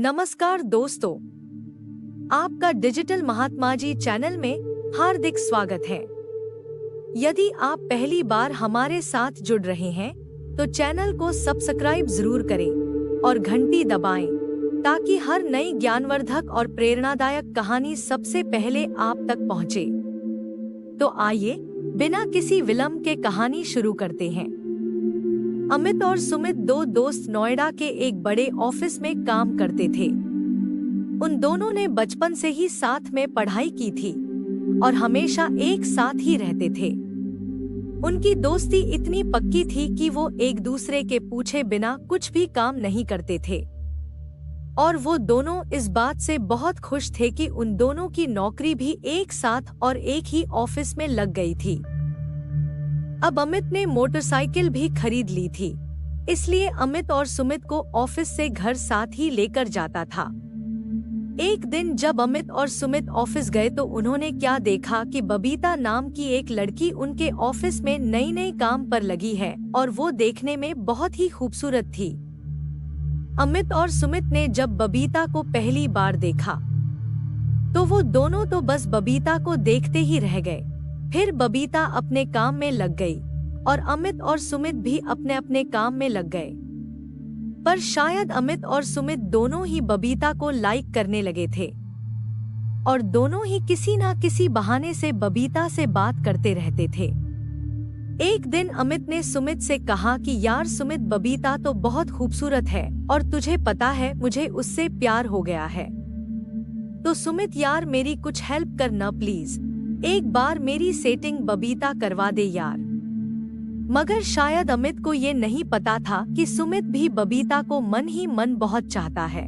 नमस्कार दोस्तों, आपका डिजिटल महात्मा जी चैनल में हार्दिक स्वागत है। यदि आप पहली बार हमारे साथ जुड़ रहे हैं तो चैनल को सब्सक्राइब जरूर करें और घंटी दबाएं ताकि हर नई ज्ञानवर्धक और प्रेरणादायक कहानी सबसे पहले आप तक पहुंचे। तो आइए बिना किसी विलंब के कहानी शुरू करते हैं। अमित और सुमित दो दोस्त नोएडा के एक बड़े ऑफिस में काम करते थे। उन दोनों ने बचपन से ही साथ में पढ़ाई की थी और हमेशा एक साथ ही रहते थे। उनकी दोस्ती इतनी पक्की थी कि वो एक दूसरे के पूछे बिना कुछ भी काम नहीं करते थे और वो दोनों इस बात से बहुत खुश थे कि उन दोनों की नौकरी भी एक साथ और एक ही ऑफिस में लग गई थी। अब अमित ने मोटरसाइकिल भी खरीद ली थी, इसलिए अमित और सुमित को ऑफिस से घर साथ ही लेकर जाता था। एक दिन जब अमित और सुमित ऑफिस गए तो उन्होंने क्या देखा कि बबीता नाम की एक लड़की उनके ऑफिस में नई नई काम पर लगी है और वो देखने में बहुत ही खूबसूरत थी। अमित और सुमित ने जब बबीता को पहली बार देखा तो वो दोनों तो बस बबीता को देखते ही रह गए। फिर बबीता अपने काम में लग गई और अमित और सुमित भी अपने अपने काम में लग गए। पर शायद अमित और सुमित दोनों ही बबीता को लाइक करने लगे थे और दोनों ही किसी ना किसी बहाने से बबीता से बात करते रहते थे। एक दिन अमित ने सुमित से कहा कि यार सुमित, बबीता तो बहुत खूबसूरत है और तुझे पता है मुझे उससे प्यार हो गया है। तो सुमित यार मेरी कुछ हेल्प करना प्लीज, एक बार मेरी सेटिंग बबीता करवा दे यार। मगर शायद अमित को ये नहीं पता था कि सुमित भी बबीता को मन ही मन बहुत चाहता है।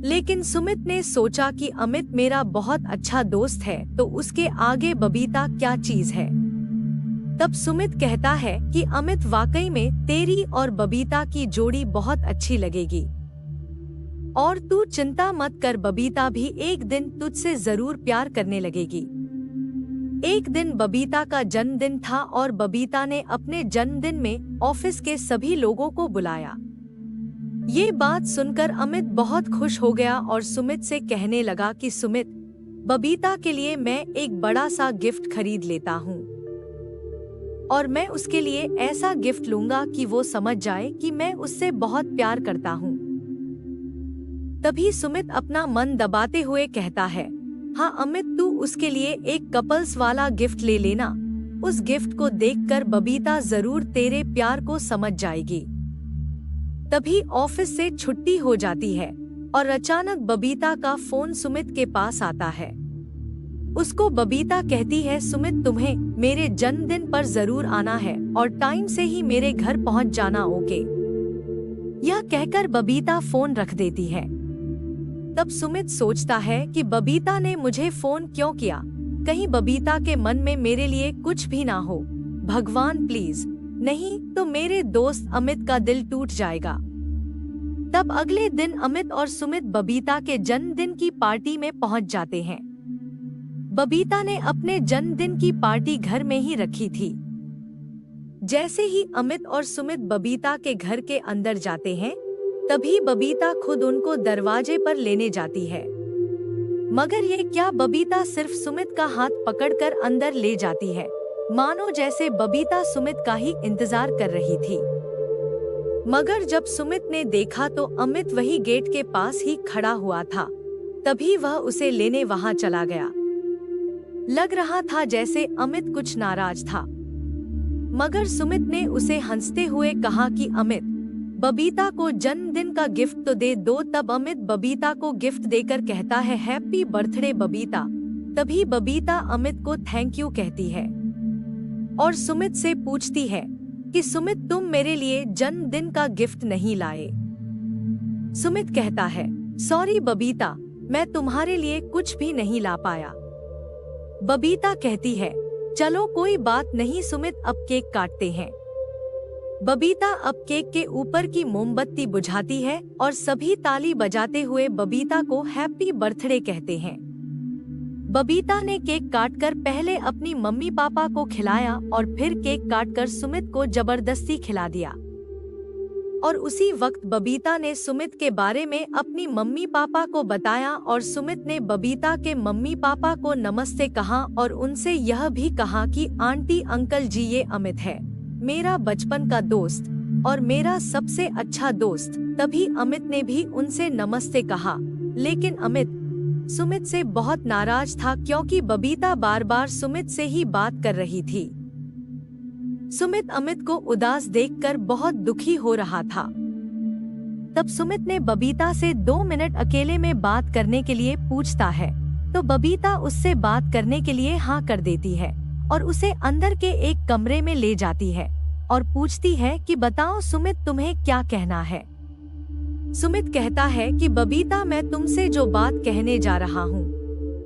लेकिन सुमित ने सोचा कि अमित मेरा बहुत अच्छा दोस्त है तो उसके आगे बबीता क्या चीज है। तब सुमित कहता है कि अमित वाकई में तेरी और बबीता की जोड़ी बहुत अच्छी लगेगी और तू चिंता मत कर, बबीता भी एक दिन तुझसे जरूर प्यार करने लगेगी। एक दिन बबीता का जन्मदिन था और बबीता ने अपने जन्मदिन में ऑफिस के सभी लोगों को बुलाया। ये बात सुनकर अमित बहुत खुश हो गया और सुमित से कहने लगा कि सुमित, बबीता के लिए मैं एक बड़ा सा गिफ्ट खरीद लेता हूँ और मैं उसके लिए ऐसा गिफ्ट लूंगा कि वो समझ जाए कि मैं उससे बहुत प्यार करता हूँ। तभी सुमित अपना मन दबाते हुए कहता है, हाँ अमित, तू उसके लिए एक कपल्स वाला गिफ्ट ले लेना। उस गिफ्ट को देखकर बबीता जरूर तेरे प्यार को समझ जाएगी। तभी ऑफिस से छुट्टी हो जाती है और अचानक बबीता का फोन सुमित के पास आता है। उसको बबीता कहती है, सुमित तुम्हें मेरे जन्मदिन पर जरूर आना है और टाइम से ही मेरे घर पहुंच जाना, ओके। यह कहकर बबीता फोन रख देती है। तब सुमित सोचता है कि बबीता ने मुझे फोन क्यों किया, कहीं बबीता के मन में मेरे लिए कुछ भी ना हो। भगवान प्लीज, नहीं तो मेरे दोस्त अमित का दिल टूट जाएगा। तब अगले दिन अमित और सुमित बबीता के जन्मदिन की पार्टी में पहुंच जाते हैं। बबीता ने अपने जन्मदिन की पार्टी घर में ही रखी थी। जैसे ही अमित और सुमित बबीता के घर के अंदर जाते हैं तभी बबीता खुद उनको दरवाजे पर लेने जाती है। मगर ये क्या, बबीता सिर्फ सुमित का हाथ पकड़कर अंदर ले जाती है, मानो जैसे बबीता सुमित का ही इंतजार कर रही थी। मगर जब सुमित ने देखा तो अमित वही गेट के पास ही खड़ा हुआ था। तभी वह उसे लेने वहां चला गया। लग रहा था जैसे अमित कुछ नाराज था। मगर सुमित ने उसे हंसते हुए कहा कि अमित, बबीता को जन्मदिन का गिफ्ट तो दे दो। तब अमित बबीता को गिफ्ट देकर कहता है, हैप्पी बर्थडे बबीता। तभी बबीता अमित को थैंक यू कहती है और सुमित से पूछती है कि सुमित, तुम मेरे लिए जन्मदिन का गिफ्ट नहीं लाए। सुमित कहता है, सॉरी बबीता, मैं तुम्हारे लिए कुछ भी नहीं ला पाया। बबीता कहती है, चलो कोई बात नहीं सुमित, अब केक काटते हैं। बबीता अब केक के ऊपर की मोमबत्ती बुझाती है और सभी ताली बजाते हुए बबीता को हैप्पी बर्थडे कहते हैं। बबीता ने केक काटकर पहले अपनी मम्मी पापा को खिलाया और फिर केक काटकर सुमित को जबरदस्ती खिला दिया। और उसी वक्त बबीता ने सुमित के बारे में अपनी मम्मी पापा को बताया और सुमित ने बबीता के मम्मी पापा को नमस्ते कहा और उनसे यह भी कहा कि आंटी अंकल जी, ये अमित है, मेरा बचपन का दोस्त और मेरा सबसे अच्छा दोस्त। तभी अमित ने भी उनसे नमस्ते कहा, लेकिन अमित सुमित से बहुत नाराज था क्योंकि बबीता बार बार सुमित से ही बात कर रही थी। सुमित अमित को उदास देखकर बहुत दुखी हो रहा था। तब सुमित ने बबीता से 2 मिनट अकेले में बात करने के लिए पूछता है, तो बबीता उससे बात करने के लिए हाँ कर देती है और उसे अंदर के एक कमरे में ले जाती है और पूछती है कि बताओ सुमित, तुम्हें क्या कहना है। सुमित कहता है कि बबीता, मैं तुमसे जो बात कहने जा रहा हूँ,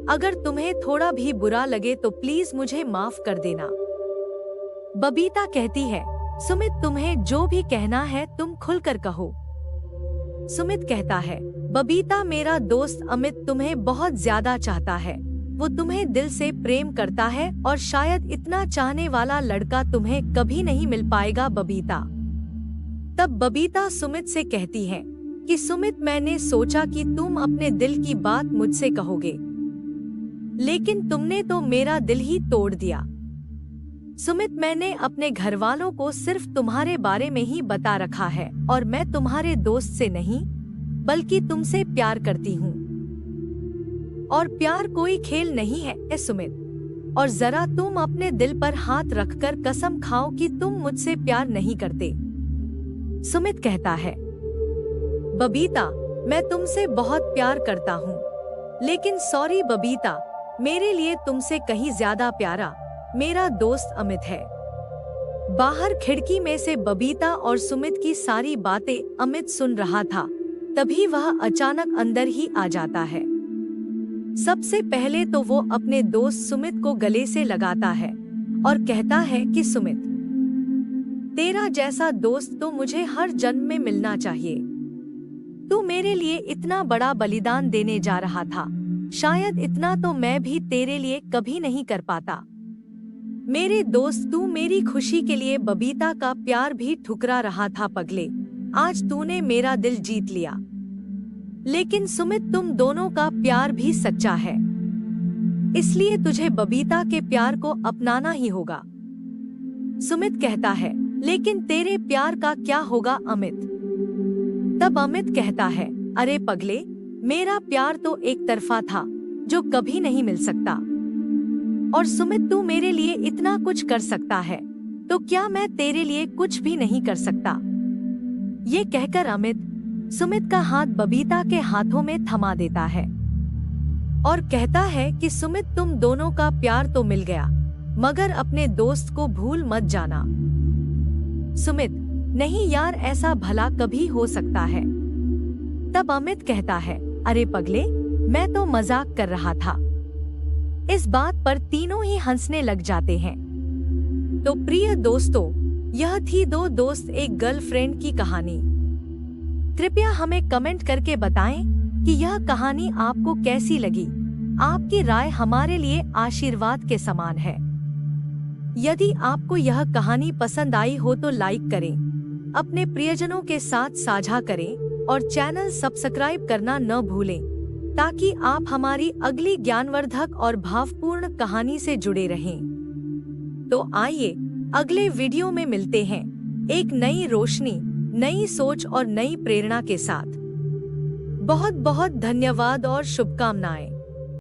अगर तुम्हें थोड़ा भी बुरा लगे तो प्लीज मुझे माफ कर देना। बबीता कहती है, सुमित तुम्हें जो भी कहना है तुम खुलकर कहो। सुमित कहता है, बबीता मेरा दोस्त अमित तुम्हें बहुत ज्यादा चाहता है, वो तुम्हें दिल से प्रेम करता है और शायद इतना चाहने वाला लड़का तुम्हें कभी नहीं मिल पाएगा बबीता। तब बबीता सुमित से कहती है कि सुमित, मैंने सोचा कि तुम अपने दिल की बात मुझसे कहोगे, लेकिन तुमने तो मेरा दिल ही तोड़ दिया। सुमित, मैंने अपने घर वालों को सिर्फ तुम्हारे बारे में ही बता रखा है और मैं तुम्हारे दोस्त से नहीं बल्कि तुमसे प्यार करती हूँ, और प्यार कोई खेल नहीं है सुमित। और जरा तुम अपने दिल पर हाथ रखकर कसम खाओ कि तुम मुझसे प्यार नहीं करते। सुमित कहता है, बबीता, मैं तुमसे बहुत प्यार करता हूँ, लेकिन सॉरी बबीता, मेरे लिए तुमसे कहीं ज्यादा प्यारा मेरा दोस्त अमित है। बाहर खिड़की में से बबीता और सुमित की सारी बातें अमित सुन रहा था। तभी वह अचानक अंदर ही आ जाता है। सबसे पहले तो वो अपने दोस्त सुमित को गले से लगाता है और कहता है कि सुमित, तेरा जैसा दोस्त तो मुझे हर जन्म में मिलना चाहिए। तू मेरे लिए इतना बड़ा बलिदान देने जा रहा था, शायद इतना तो मैं भी तेरे लिए कभी नहीं कर पाता। मेरे दोस्त, तू मेरी खुशी के लिए बबीता का प्यार भी ठुकरा रहा था पगले। आज तूने मेरा दिल जीत लिया। लेकिन सुमित, तुम दोनों का प्यार भी सच्चा है, इसलिए तुझे बबीता के प्यार को अपनाना ही होगा। सुमित कहता है, लेकिन तेरे प्यार का क्या होगा अमित? तब अमित कहता है, अरे पगले, मेरा प्यार तो एक तरफा था जो कभी नहीं मिल सकता। और सुमित, तू मेरे लिए इतना कुछ कर सकता है तो क्या मैं तेरे लिए कुछ भी नहीं कर सकता? ये कहकर अमित सुमित का हाथ बबीता के हाथों में थमा देता है और कहता है कि सुमित, तुम दोनों का प्यार तो मिल गया, मगर अपने दोस्त को भूल मत जाना। सुमित, नहीं यार, ऐसा भला कभी हो सकता है? तब अमित कहता है, अरे पगले, मैं तो मजाक कर रहा था। इस बात पर तीनों ही हंसने लग जाते हैं। तो प्रिय दोस्तों, यह थी दो दोस्त एक गर्लफ्रेंड की कहानी। कृपया हमें कमेंट करके बताएं कि यह कहानी आपको कैसी लगी। आपकी राय हमारे लिए आशीर्वाद के समान है। यदि आपको यह कहानी पसंद आई हो तो लाइक करें, अपने प्रियजनों के साथ साझा करें और चैनल सब्सक्राइब करना न भूलें, ताकि आप हमारी अगली ज्ञानवर्धक और भावपूर्ण कहानी से जुड़े रहें। तो आइए अगले वीडियो में मिलते हैं, एक नई रोशनी, नई सोच और नई प्रेरणा के साथ। बहुत बहुत धन्यवाद और शुभकामनाएं।